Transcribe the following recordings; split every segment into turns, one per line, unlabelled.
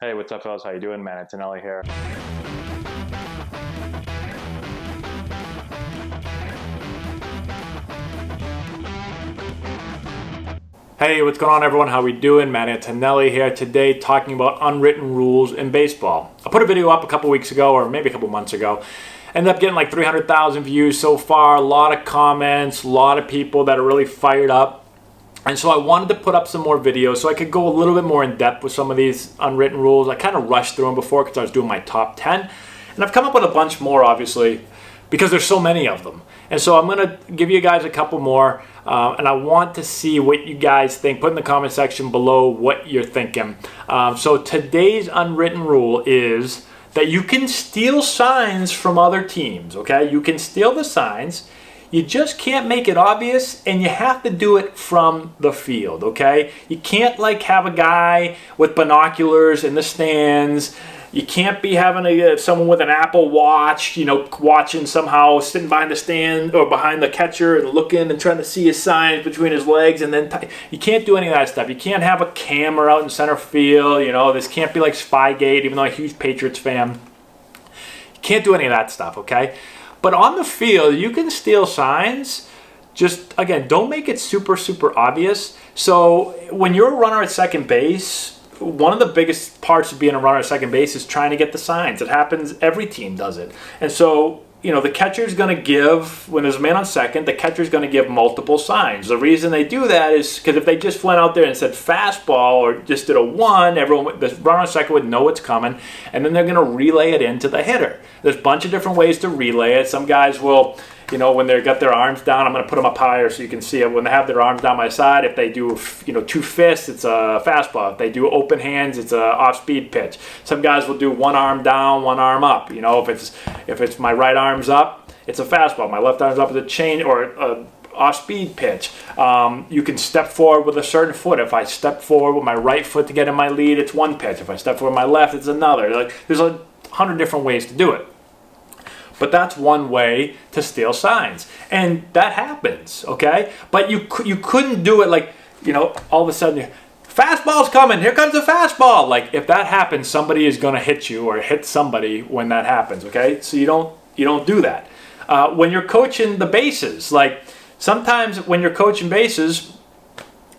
Hey, what's up, fellas? How you doing? Man, Antonelli here.
Hey, what's going on, everyone? How we doing? Matt Antonelli here today, talking about unwritten rules in baseball. I put a video up a couple weeks ago, or maybe a couple months ago. Ended up getting like 300,000 views so far, a lot of comments, a lot of people that are really fired up. And so I wanted to put up some more videos so I could go a little bit more in depth with some of these unwritten rules. I kind of rushed through them before because I was doing my top 10. And I've come up with a bunch more, obviously, because there's so many of them. And so I'm going to give you guys a couple more, and I want to see what you guys think. Put in the comment section below what you're thinking. So today's unwritten rule is that you can steal signs from other teams, okay? You can steal the signs. You just can't make it obvious, and you have to do it from the field, okay? You can't like have a guy with binoculars in the stands. You can't be having someone with an Apple Watch, watching somehow, sitting behind the stand or behind the catcher and looking and trying to see his signs between his legs. And then you can't do any of that stuff. You can't have a camera out in center field. This can't be like Spygate, even though I'm a huge Patriots fan. You can't do any of that stuff, okay? But on the field, you can steal signs. Just, again, don't make it super, super obvious. So when you're a runner at second base, one of the biggest parts of being a runner at second base is trying to get the signs. It happens, every team does it. And so, the catcher's going to give, when there's a man on second, the catcher's going to give multiple signs. The reason they do that is because if they just went out there and said fastball or just did a 1, the runner on second would know it's coming, and then they're going to relay it into the hitter. There's a bunch of different ways to relay it. Some guys will, when they've got their arms down, I'm going to put them up higher so you can see it. When they have their arms down my side, if they do, 2 fists, it's a fastball. If they do open hands, it's a off-speed pitch. Some guys will do one arm down, one arm up. If it's my right arm's up, it's a fastball. My left arm's up, it's a change or a off-speed pitch. You can step forward with a certain foot. If I step forward with my right foot to get in my lead, it's one pitch. If I step forward with my left, it's another. There's 100 different ways to do it. But that's one way to steal signs. And that happens, okay? But you couldn't do it all of a sudden, fastball's coming, here comes the fastball. If that happens, somebody is going to hit you or hit somebody when that happens, okay? So you don't do that. When you're coaching the bases, sometimes when you're coaching bases,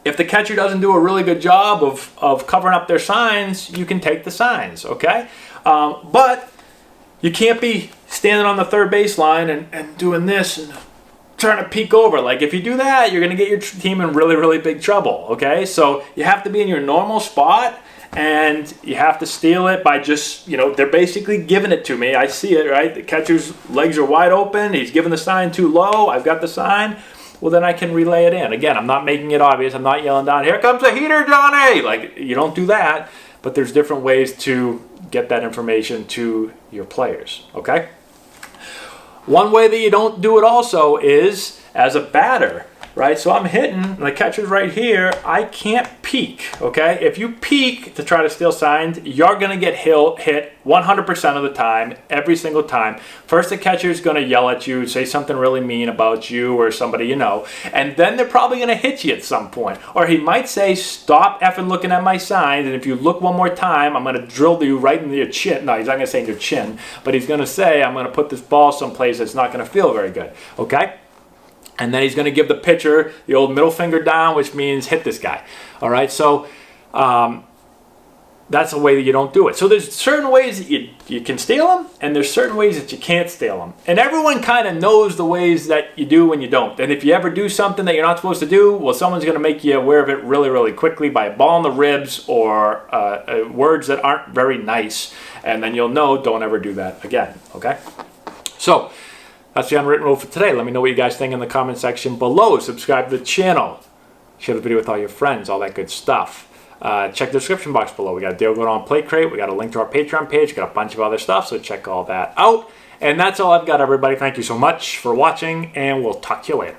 if the catcher doesn't do a really good job of covering up their signs, you can take the signs, okay? But you can't be standing on the third baseline and doing this and trying to peek over. If you do that, you're going to get your team in really, really big trouble, okay? So you have to be in your normal spot, and you have to steal it by just, they're basically giving it to me. I see it, right? The catcher's legs are wide open. He's giving the sign too low. I've got the sign. Well, then I can relay it in. Again, I'm not making it obvious. I'm not yelling down, here comes the heater, Johnny! You don't do that. But there's different ways to get that information to your players, okay? One way that you don't do it also is as a batter, right? So I'm hitting, and the catcher's right here. I can't peek, okay? If you peek to try to steal signs, you're going to get hit 100% of the time, every single time. First, the catcher's going to yell at you, say something really mean about you or somebody you know, and then they're probably going to hit you at some point. Or he might say, stop effing looking at my signs, and if you look one more time, I'm going to drill you right in your chin. No, he's not going to say in your chin, but he's going to say, I'm going to put this ball someplace that's not going to feel very good, okay? And then he's going to give the pitcher the old middle finger down, which means hit this guy. All right, so that's a way that you don't do it. So there's certain ways that you can steal them, and there's certain ways that you can't steal them. And everyone kind of knows the ways that you do and you don't. And if you ever do something that you're not supposed to do, well, someone's going to make you aware of it really, really quickly by a ball in the ribs or words that aren't very nice. And then you'll know, don't ever do that again, okay? So that's the unwritten rule for today. Let me know what you guys think in the comment section below. Subscribe to the channel. Share the video with all your friends, all that good stuff. Check the description box below. We got a deal going on Play Crate. We got a link to our Patreon page. Got a bunch of other stuff, so check all that out. And that's all I've got, everybody. Thank you so much for watching, and we'll talk to you later.